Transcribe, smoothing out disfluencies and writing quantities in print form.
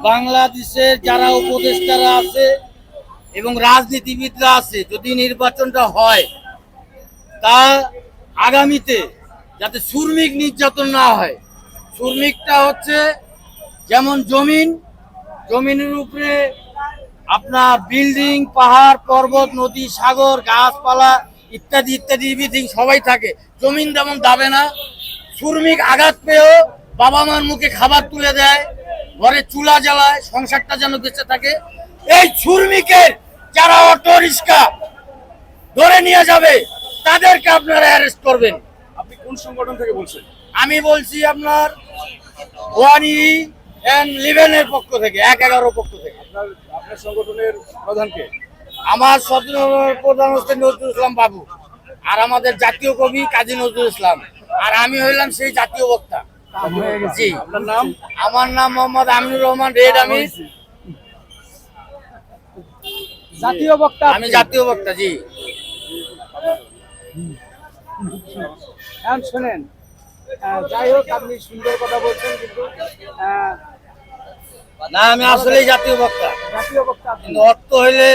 বাংলাদেশের যারা উপদেষ্টারা আছে এবং রাজনীতিবিদরা আছে, যদি নির্বাচনটা হয় তা আগামীতে যাতে শ্রমিক নির্যাতন না হয়। শ্রমিকটা হচ্ছে যেমন জমিনের উপরে আপনার বিল্ডিং, পাহাড়, পর্বত, নদী, সাগর, গাছপালা ইত্যাদি ইত্যাদি এভরিথিং সবাই থাকে। জমিন যেমন দাবে না, শ্রমিক আঘাত পেয়েও বাবা মার মুখে খাবার তুলে দেয়, ঘরে চুলা জ্বালায়, সংসারটা যেন বেঁচে থাকে। এই শ্রমিকের যারা অটো রিক্সা ধরে নিয়ে যাবে তাদেরকে আপনারা অ্যারেস্ট করবেন। আপনি কোন সংগঠন থেকে বলছেন? আমি বলছি আপনার 1E11 পক্ষ থেকে, 111 পক্ষ থেকে। আপনার আপনার সংগঠনের প্রধানকে? আমার সদর প্রধান হচ্ছে নজরুল ইসলাম বাবু, আর আমাদের জাতীয় কবি কাজী নজরুল ইসলাম, আর আমি হইলাম সেই জাতীয় বক্তা। জি। আপনার নাম? আমার নাম মোহাম্মদ আমিনুর রহমান রেড আমির। জাতীয় বক্তা? আমি জাতীয় বক্তা। জি। এখন শোনেন, যাই হোক আপনি সুন্দর কথা বলছেন, কিন্তু না, আমি আসলেই জাতীয় বক্তা। জাতীয় বক্তা আপনি। কিন্তু অর্থ হইলে